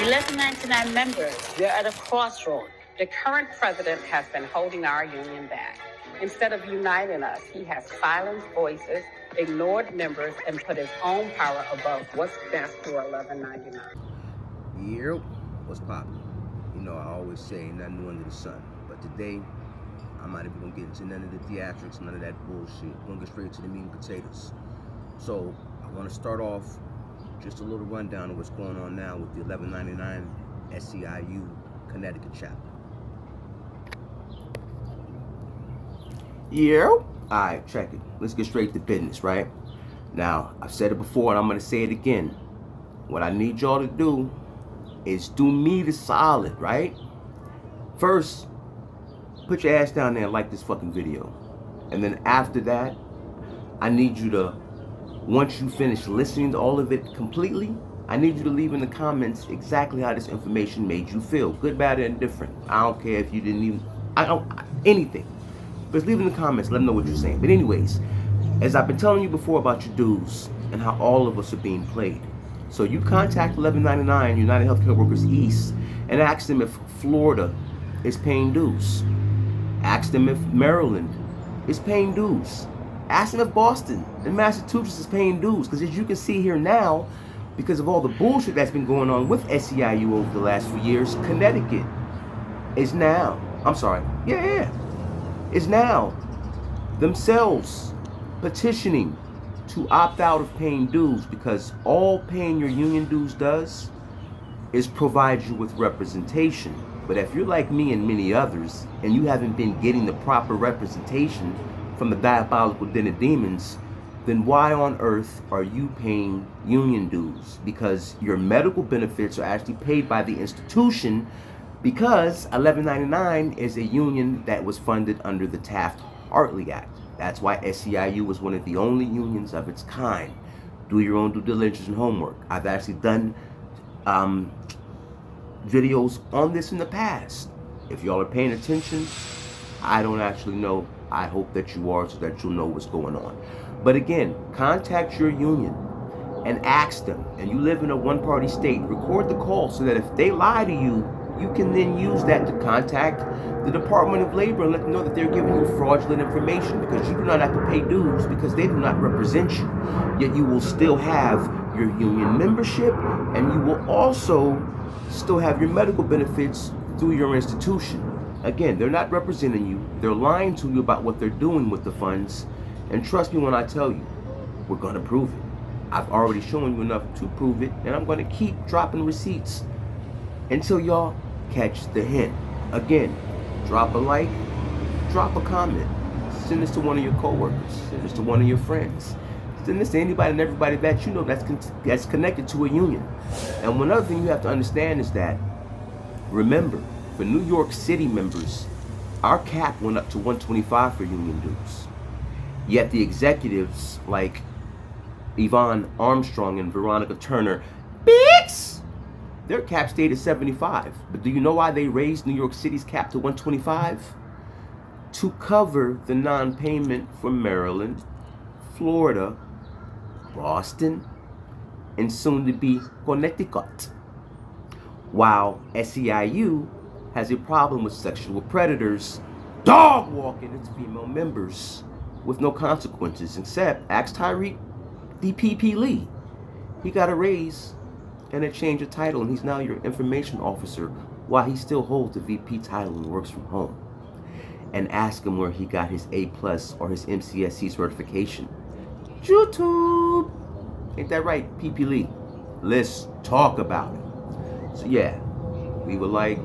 1199 members, we're at a crossroad. The current president has been holding our union back. Instead of uniting us, he has silenced voices, ignored members, and put his own power above what's best for 1199. Yep, what's poppin'? You know, I always say nothing new under the sun. But today, I'm not even gonna get into none of the theatrics, none of that bullshit. I'm gonna get straight to the meat and potatoes. So, I wanna start off just a little rundown of what's going on now with the 1199 SEIU Connecticut chapter. Yeah? Alright, check it. Let's get straight to business, right? Now, I've said it before and I'm gonna say it again. What I need y'all to do is do me the solid, right? First, put your ass down there and like this fucking video. And then after that, I need you to, once you finish listening to all of it completely, I need you to leave in the comments exactly how this information made you feel. Good, bad, or indifferent. I don't care if you didn't even, anything. Just leave in the comments, let them know what you're saying. But anyways, as I've been telling you before about your dues and how all of us are being played. So you contact 1199 United Healthcare Workers East and ask them if Florida is paying dues. Ask them if Maryland is paying dues. Ask them if Boston and Massachusetts is paying dues. Because as you can see here now, because of all the bullshit that's been going on with SEIU over the last few years, Connecticut is now, is now themselves petitioning to opt out of paying dues, because all paying your union dues does is provide you with representation. But if you're like me and many others, and you haven't been getting the proper representation from the diabolical den of demons, then why on earth are you paying union dues? Because your medical benefits are actually paid by the institution, because 1199 is a union that was funded under the Taft-Hartley Act. That's why SEIU was one of the only unions of its kind. Do your own due diligence and homework. I've actually done videos on this in the past. If y'all are paying attention, I don't actually know. I hope that you are, so that you'll know what's going on. But again, contact your union and ask them. And you live in a one-party state, record the call so that if they lie to you, you can then use that to contact the Department of Labor and let them know that they're giving you fraudulent information, because you do not have to pay dues because they do not represent you. Yet you will still have your union membership, and you will also still have your medical benefits through your institution. Again, they're not representing you. They're lying to you about what they're doing with the funds. And trust me when I tell you, we're going to prove it. I've already shown you enough to prove it, and I'm going to keep dropping receipts until y'all catch the hint. Again, drop a like, drop a comment, send this to one of your coworkers, send this to one of your friends, send this to anybody and everybody that you know that's connected to a union. And one other thing you have to understand is that, remember, for New York City members, our cap went up to $125 for union dues. Yet the executives like Yvonne Armstrong and Veronica Turner, bitch, their cap stayed at $75. But do you know why they raised New York City's cap to $125? To cover the non-payment for Maryland, Florida, Boston, and soon to be Connecticut. While SEIU has a problem with sexual predators dog walking its female members with no consequences, except ask Tyreek DPP Lee. He got a raise and a change of title, and he's now your information officer while he still holds the VP title and works from home. And ask him where he got his A+ or his MCSC certification. YouTube! Ain't that right, PP Lee? Let's talk about it. So yeah, leave a like,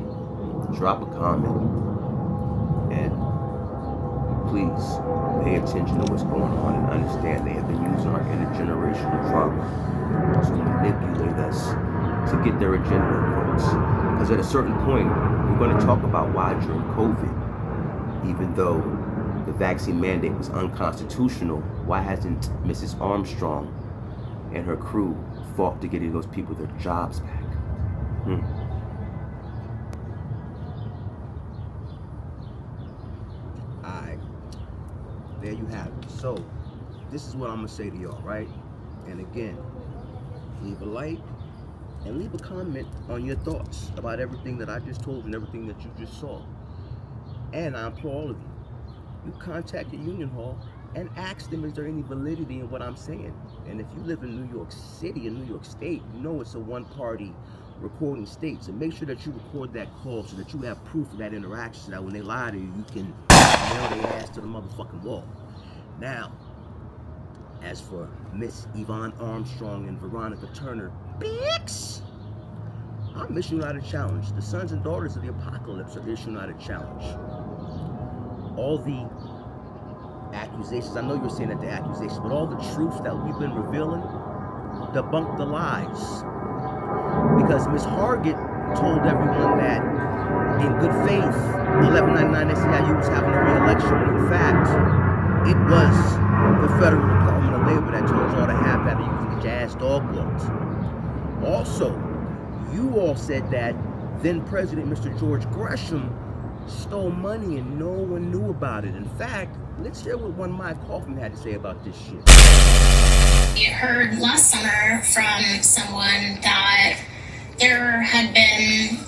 drop a comment, and please pay attention to what's going on and understand they have been using our intergenerational trauma to manipulate us to get their agenda across. Because at a certain point, we're going to talk about why during COVID, even though the vaccine mandate was unconstitutional, why hasn't Mrs. Armstrong and her crew fought to getting those people their jobs back? Alright, there you have it. So, this is what I'm going to say to y'all, right? And again, leave a like, and leave a comment on your thoughts about everything that I just told you and everything that you just saw. And I implore all of you, you contact your union hall and ask them, is there any validity in what I'm saying? And if you live in New York City and New York State, you know it's a one-party recording state. So make sure that you record that call so that you have proof of that interaction, so that when they lie to you, you can nail their ass to the motherfucking wall. Now, as for Miss Yvonne Armstrong and Veronica Turner, bitch, I'm issuing out a challenge. The sons and daughters of the apocalypse are issuing out a challenge. All the accusations, I know you're saying that the accusations, but all the truth that we've been revealing, debunk the lies. Because Miss Hargett told everyone that in good faith, 1199 SEIU was having a re-election, when in fact, it was the Federal Department of Labor that told y'all to have that using jazz dog walks. Also, you all said that then President Mr. George Gresham stole money and no one knew about it. In fact, let's hear what one Mike Kaufman had to say about this shit. We heard last summer from someone that there had been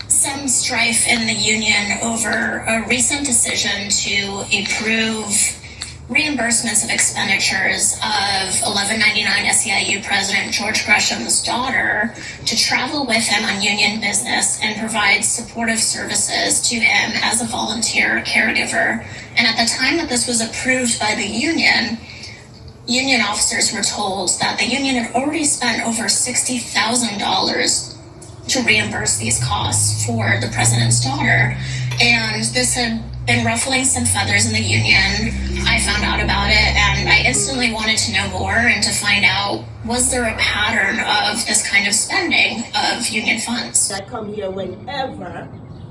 some strife in the union over a recent decision to approve reimbursements of expenditures of 1199 SEIU President George Gresham's daughter to travel with him on union business and provide supportive services to him as a volunteer caregiver. And at the time that this was approved by the union officers were told that the union had already spent over $60,000 to reimburse these costs for the president's daughter. And this had been ruffling some feathers in the union. I found out about it and I instantly wanted to know more and to find out, was there a pattern of this kind of spending of union funds? I come here whenever,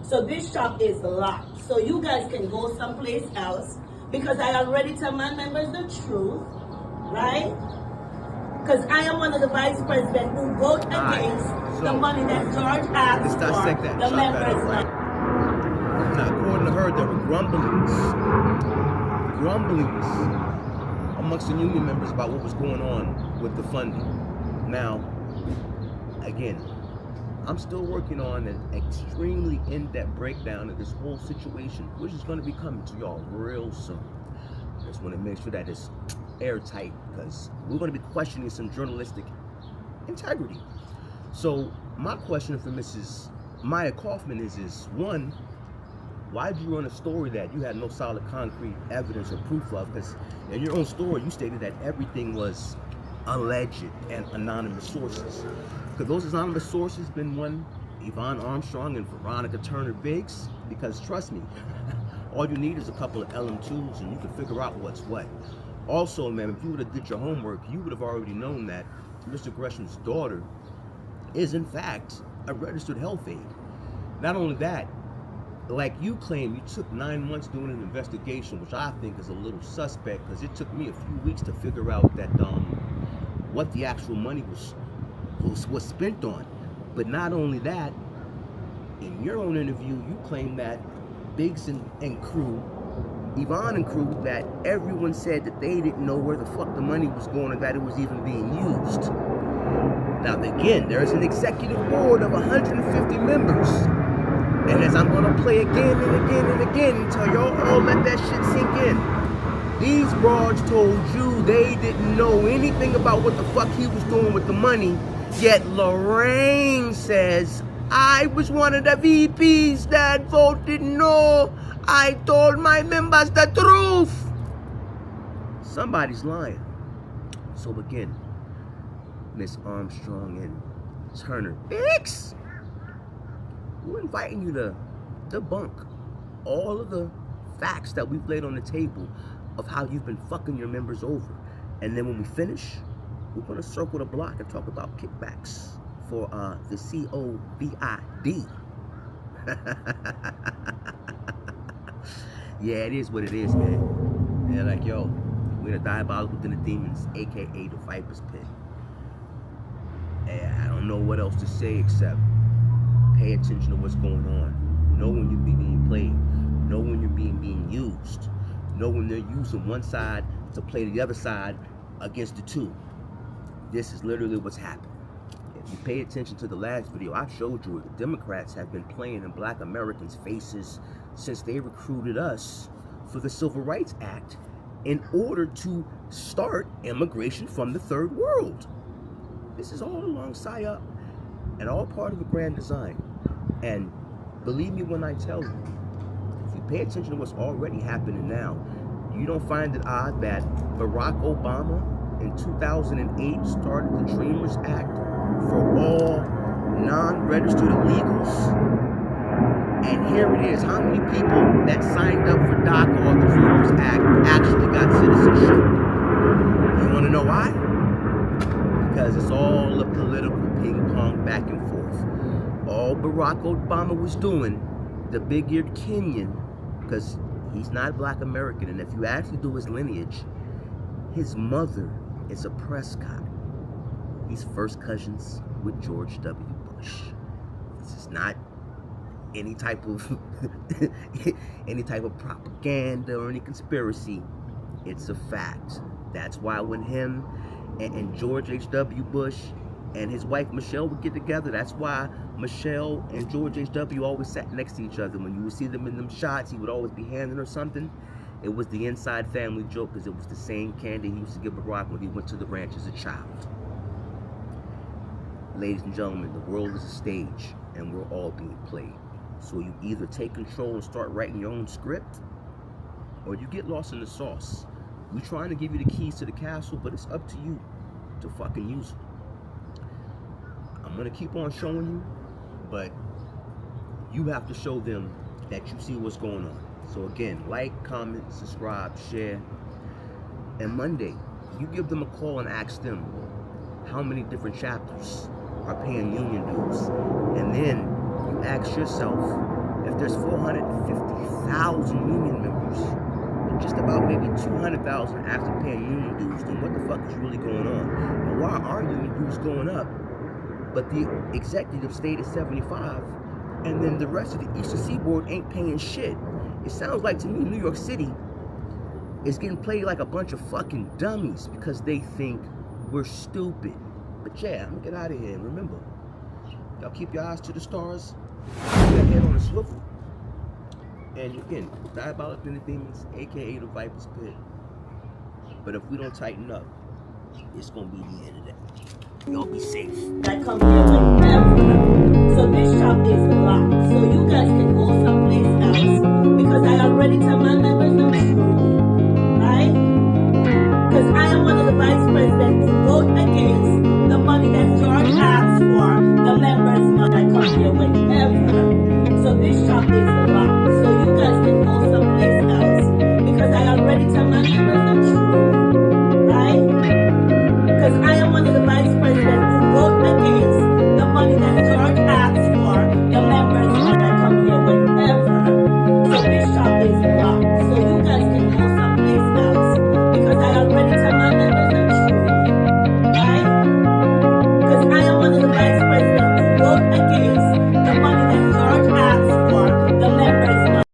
so this shop is locked. So you guys can go someplace else, because I already tell my members the truth, right? Because I am one of the vice presidents who vote against the money that George asked for the members. Now, according to her, there were grumblings amongst the union members about what was going on with the funding. Now, again, I'm still working on an extremely in-depth breakdown of this whole situation, which is going to be coming to y'all real soon. I just want to make sure that it's airtight, because we're going to be questioning some journalistic integrity. So, my question for Mrs. Maya Kaufman is one, why did you run a story that you had no solid concrete evidence or proof of? Because in your own story, you stated that everything was alleged and anonymous sources. Could those anonymous sources been one, Yvonne Armstrong and Veronica Turner Biggs? Because trust me, all you need is a couple of LM2s and you can figure out what's what. Also, man, if you would have did your homework, you would have already known that Mr. Gresham's daughter is in fact a registered health aide. Not only that, like you claim, you took 9 months doing an investigation, which I think is a little suspect, because it took me a few weeks to figure out that what the actual money was spent on. But not only that, in your own interview, you claim that Biggs and crew, Yvonne and crew, that everyone said that they didn't know where the fuck the money was going or that it was even being used. Now again, there's an executive board of 150 members. And as I'm gonna play again and again and again until y'all all let that shit sink in. These broads told you they didn't know anything about what the fuck he was doing with the money. Yet Lorraine says, I was one of the VPs that voted no. I told my members the truth. Somebody's lying. So again, Miss Armstrong and Turner Biggs, we're inviting you to debunk all of the facts that we've laid on the table of how you've been fucking your members over. And then when we finish, we're going to circle the block and talk about kickbacks for the COVID. Yeah, it is what it is, man. They're like, yo, we're the diabolical within the demons, aka the Viper's Pit. And I don't know what else to say except pay attention to what's going on. Know when you're being played. Know when you're being used. Know when they're using one side to play the other side against the two. This is literally what's happening. If you pay attention to the last video, I showed you the Democrats have been playing in black Americans' faces since they recruited us for the Civil Rights Act in order to start immigration from the third world. This is all along PSYOP and all part of a grand design. And believe me when I tell you, if you pay attention to what's already happening now, you don't find it odd that Barack Obama in 2008 started the Dreamers Act for all non-registered illegals. And here it is. How many people that signed up for DACA or the Dreamers Act actually got citizenship? You want to know why? Because it's all a political ping pong back and forth. All Barack Obama was doing, the big-eared Kenyan, because he's not black American, and if you actually do his lineage, his mother is a Prescott. He's first cousins with George W. Bush. This is not any type of propaganda or any conspiracy. It's a fact. That's why when him and George H.W. Bush and his wife Michelle would get together, that's why Michelle and George H.W. always sat next to each other. When you would see them in them shots, he would always be handing her something. It was the inside family joke, because it was the same candy he used to give Barack when he went to the ranch as a child. Ladies and gentlemen, the world is a stage, and we're all being played. So you either take control and start writing your own script, or you get lost in the sauce. We're trying to give you the keys to the castle, but it's up to you to fucking use it. I'm gonna keep on showing you, but you have to show them that you see what's going on. So again, like, comment, subscribe, share. And Monday, you give them a call and ask them how many different chapters are paying union dues. And then you ask yourself, if there's 450,000 union members, but just about maybe 200,000 actually paying union dues, then what the fuck is really going on? And why are union dues going up, but the executive stayed at 75, and then the rest of the Eastern Seaboard ain't paying shit? It sounds like to me New York City is getting played like a bunch of fucking dummies because they think we're stupid. But yeah, I'm gonna get out of here. And remember, y'all keep your eyes to the stars, keep your head on a swivel. And again, diabolical demons, aka the Viper's Pit. But if we don't tighten up, it's gonna be the end of that. Y'all be safe. That come here with